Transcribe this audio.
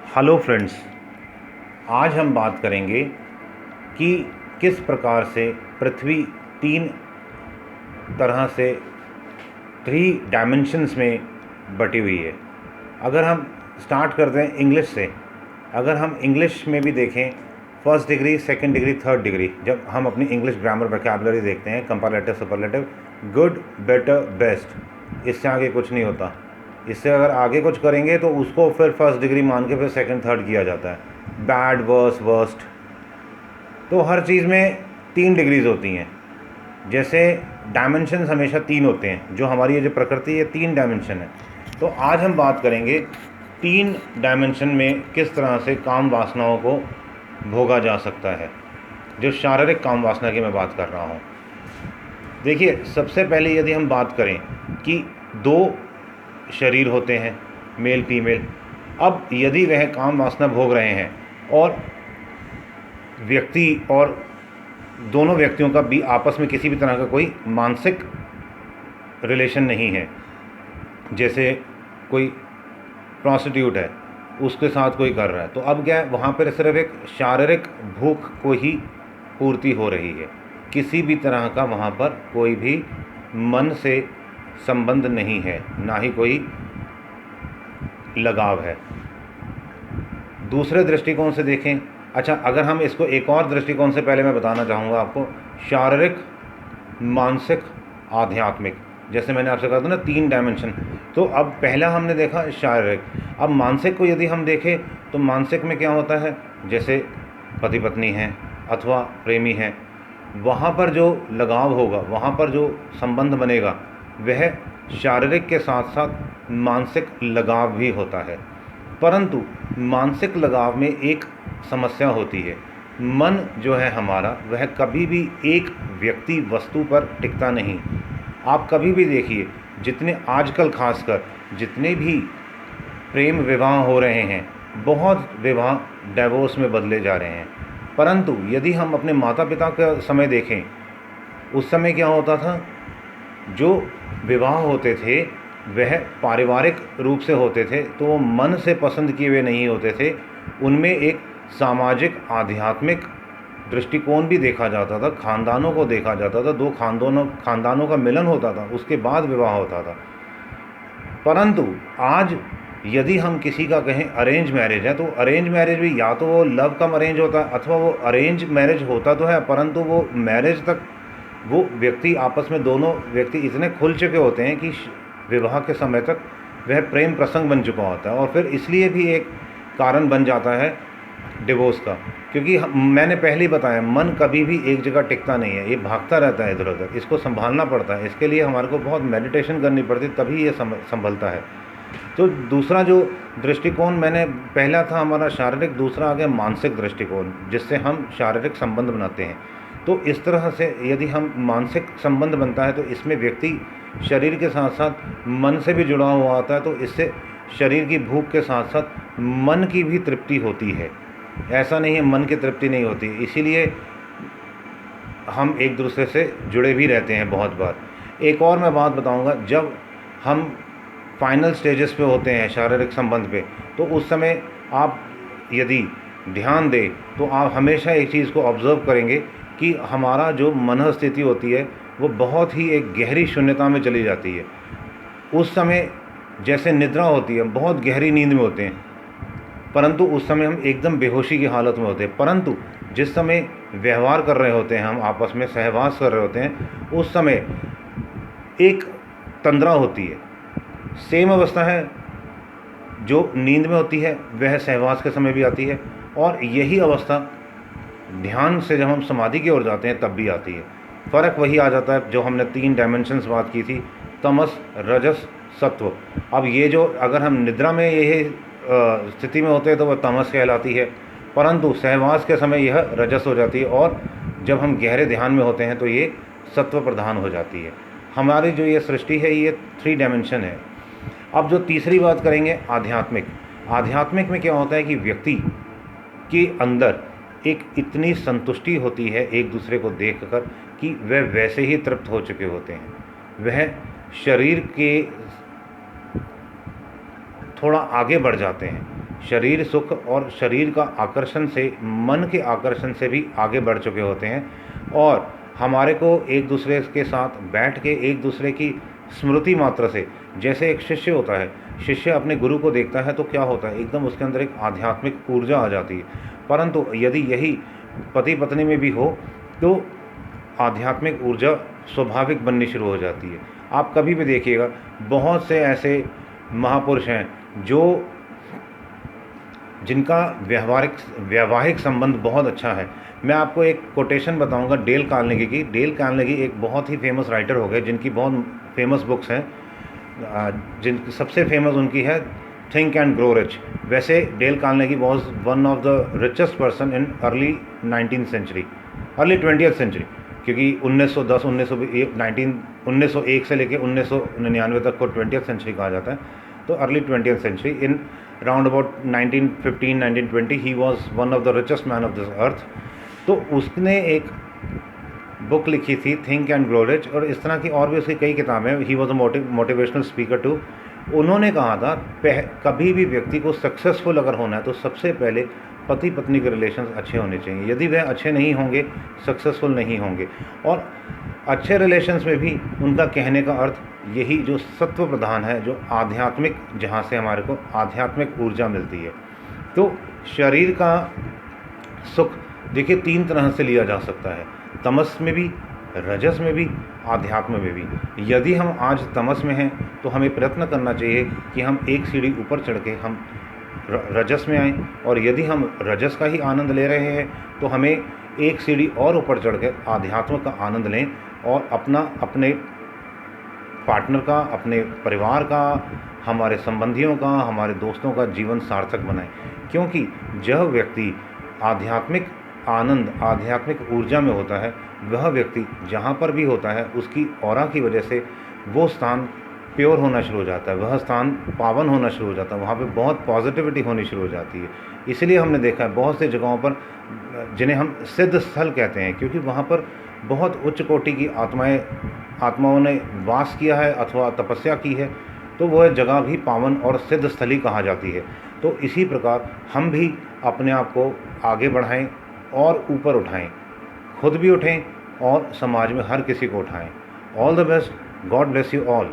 Hello friends, आज हम बात करेंगे कि किस प्रकार से पृथ्वी तीन तरह से थ्री डायमेंशंस में बटी हुई है। अगर हम स्टार्ट करते हैं इंग्लिश से, अगर हम इंग्लिश में भी देखें first degree, second degree, third degree, जब हम अपनी इंग्लिश ग्रामर वोकैबुलरी देखते हैं, comparative, superlative, good, better, best, इससे आगे कुछ नहीं होता। इससे अगर आगे कुछ करेंगे तो उसको फिर फर्स्ट डिग्री मान के फिर सेकंड थर्ड किया जाता है। Bad, worse, worst. तो हर चीज़ में तीन डिग्रीज होती हैं। जैसे डायमेंशंस हमेशा तीन होते हैं, जो हमारी ये जो प्रकृति है तीन डायमेंशन है। तो आज हम बात करेंगे तीन डायमेंशन में किस तरह से काम वासनाओं को भोगा जा सकता है, जो शारीरिक काम वासना की मैं बात कर रहा हूँ। देखिए, सबसे पहले यदि हम बात करें कि दो शरीर होते हैं, मेल फीमेल। अब यदि वह काम वासना भोग रहे हैं और व्यक्ति और दोनों व्यक्तियों का भी आपस में किसी भी तरह का कोई मानसिक रिलेशन नहीं है, जैसे कोई प्रोस्टिट्यूट है, उसके साथ कोई कर रहा है, तो अब क्या है, वहाँ पर सिर्फ एक शारीरिक भूख को ही पूर्ति हो रही है। किसी भी तरह का वहाँ पर कोई भी मन से संबंध नहीं है, ना ही कोई लगाव है। दूसरे दृष्टिकोण से देखें, अच्छा, अगर हम इसको एक और दृष्टिकोण से पहले मैं बताना चाहूँगा आपको, शारीरिक, मानसिक, आध्यात्मिक, जैसे मैंने आपसे कहा था ना तीन डायमेंशन। तो अब पहला हमने देखा शारीरिक। अब मानसिक को यदि हम देखें तो मानसिक में क्या होता है, जैसे पति पत्नी हैं अथवा प्रेमी हैं, वहाँ पर जो लगाव होगा, वहाँ पर जो संबंध बनेगा, वह शारीरिक के साथ साथ मानसिक लगाव भी होता है। परंतु मानसिक लगाव में एक समस्या होती है। मन जो है हमारा, वह कभी भी एक व्यक्ति वस्तु पर टिकता नहीं। आप कभी भी देखिए, जितने आजकल खासकर जितने भी प्रेम विवाह हो रहे हैं, बहुत विवाह डाइवोर्स में बदले जा रहे हैं। परंतु यदि हम अपने माता पिता का समय देखें, उस समय क्या होता था, जो विवाह होते थे वह पारिवारिक रूप से होते थे, तो वो मन से पसंद किए हुए नहीं होते थे। उनमें एक सामाजिक, आध्यात्मिक दृष्टिकोण भी देखा जाता था, खानदानों को देखा जाता था, दो खानदानों का मिलन होता था, उसके बाद विवाह होता था। परंतु आज यदि हम किसी का कहें अरेंज मैरिज है, तो अरेंज मैरिज भी या तो वो लव कम अरेंज होता है, अथवा वो अरेंज मैरिज होता तो है, परंतु वो मैरिज तक वो व्यक्ति आपस में, दोनों व्यक्ति इतने खुल चुके होते हैं कि विवाह के समय तक वह प्रेम प्रसंग बन चुका होता है, और फिर इसलिए भी एक कारण बन जाता है डिवोर्स का। क्योंकि मैंने पहले ही बताया, मन कभी भी एक जगह टिकता नहीं है, ये भागता रहता है इधर उधर, इसको संभालना पड़ता है। इसके लिए हमारे को बहुत मेडिटेशन करनी पड़ती, तभी ये संभलता है। तो दूसरा जो दृष्टिकोण मैंने, पहला था हमारा शारीरिक, दूसरा आ गया मानसिक दृष्टिकोण, जिससे हम शारीरिक संबंध बनाते हैं। तो इस तरह से यदि हम मानसिक संबंध बनता है, तो इसमें व्यक्ति शरीर के साथ साथ मन से भी जुड़ा हुआ होता है, तो इससे शरीर की भूख के साथ साथ मन की भी तृप्ति होती है। ऐसा नहीं है मन की तृप्ति नहीं होती, इसीलिए हम एक दूसरे से जुड़े भी रहते हैं बहुत बार। एक और मैं बात बताऊंगा, जब हम फाइनल स्टेजेस पे होते हैं शारीरिक संबंध पे, तो उस समय आप यदि ध्यान दें तो आप हमेशा एक चीज़ को ऑब्ज़र्व करेंगे कि हमारा जो मन स्थिति होती है वो बहुत ही एक गहरी शून्यता में चली जाती है। उस समय जैसे निद्रा होती है, बहुत गहरी नींद में होते हैं, परंतु उस समय हम एकदम बेहोशी की हालत में होते हैं। परंतु जिस समय व्यवहार कर रहे होते हैं, हम आपस में सहवास कर रहे होते हैं, उस समय एक तंद्रा होती है। सेम अवस्था है जो नींद में होती है, वह सहवास के समय भी आती है, और यही अवस्था ध्यान से जब हम समाधि की ओर जाते हैं तब भी आती है। फ़र्क वही आ जाता है जो हमने तीन डायमेंशंस बात की थी, तमस, रजस, सत्व। अब ये जो, अगर हम निद्रा में यही स्थिति में होते हैं तो वह तमस कहलाती है, परंतु सहवास के समय यह रजस हो जाती है, और जब हम गहरे ध्यान में होते हैं तो ये सत्व प्रधान हो जाती है। हमारी जो ये सृष्टि है, ये थ्री डायमेंशन है। अब जो तीसरी बात करेंगे, आध्यात्मिक। आध्यात्मिक में क्या होता है कि व्यक्ति के अंदर एक इतनी संतुष्टि होती है एक दूसरे को देखकर कि वह वैसे ही तृप्त हो चुके होते हैं। वह शरीर के थोड़ा आगे बढ़ जाते हैं। शरीर सुख और शरीर का आकर्षण से, मन के आकर्षण से भी आगे बढ़ चुके होते हैं, और हमारे को एक दूसरे के साथ बैठ के एक दूसरे की स्मृति मात्र से, जैसे एक शिष्य होता है, शिष्य अपने गुरु को देखता है तो क्या होता है, एकदम उसके अंदर एक आध्यात्मिक ऊर्जा आ जाती है। परंतु यदि यही पति पत्नी में भी हो तो आध्यात्मिक ऊर्जा स्वाभाविक बननी शुरू हो जाती है। आप कभी भी देखिएगा, बहुत से ऐसे महापुरुष हैं जिनका वैवाहिक संबंध बहुत अच्छा है। मैं आपको एक कोटेशन बताऊंगा डेल कार्नेगी की। डेल कार्नेगी एक बहुत ही फेमस राइटर हो गए, जिनकी बहुत फेमस बुक्स हैं, जिन सबसे फेमस उनकी है थिंक एंड ग्रो रिच। वैसे Dale Carnegie was one of the richest person in early 20th century, क्योंकि 1910 1901 से लेकर 1999 तक को 20th सेंचुरी कहा जाता है। तो early 20th century, in round about 1915-1920 he was one of the richest man of this earth. तो उसने एक बुक लिखी थी थिंक एंड ग्रो रिच, और इस तरह की और भी उसकी कई किताबें। He was a motivational speaker too. उन्होंने कहा था कभी भी व्यक्ति को सक्सेसफुल अगर होना है तो सबसे पहले पति पत्नी के रिलेशंस अच्छे होने चाहिए। यदि वह अच्छे नहीं होंगे, सक्सेसफुल नहीं होंगे। और अच्छे रिलेशंस में भी उनका कहने का अर्थ यही, जो सत्व प्रधान है, जो आध्यात्मिक, जहाँ से हमारे को आध्यात्मिक ऊर्जा मिलती है। तो शरीर का सुख देखिए 3 तरह से लिया जा सकता है, तमस में भी, रजस में भी, आध्यात्म में भी। यदि हम आज तमस में हैं तो हमें प्रयत्न करना चाहिए कि हम एक सीढ़ी ऊपर चढ़ के हम रजस में आएँ, और यदि हम रजस का ही आनंद ले रहे हैं तो हमें एक सीढ़ी और ऊपर चढ़ के आध्यात्म का आनंद लें, और अपने पार्टनर का, अपने परिवार का, हमारे संबंधियों का, हमारे दोस्तों का जीवन सार्थक बनाएं। क्योंकि जब व्यक्ति आध्यात्मिक आनंद, आध्यात्मिक ऊर्जा में होता है, वह व्यक्ति जहाँ पर भी होता है उसकी ऑरा की वजह से वो स्थान प्योर होना शुरू हो जाता है, वह स्थान पावन होना शुरू हो जाता है, वहाँ पे बहुत पॉजिटिविटी होनी शुरू हो जाती है। इसलिए हमने देखा है बहुत सी जगहों पर, जिन्हें हम सिद्ध स्थल कहते हैं, क्योंकि वहाँ पर बहुत उच्च कोटि की आत्माओं ने वास किया है अथवा तपस्या की है, तो वह जगह भी पावन और सिद्ध स्थली कहा जाती है। तो इसी प्रकार हम भी अपने आप को आगे बढ़ाएं और ऊपर उठाएं, खुद भी उठें और समाज में हर किसी को उठाएं। All the best, God bless you all.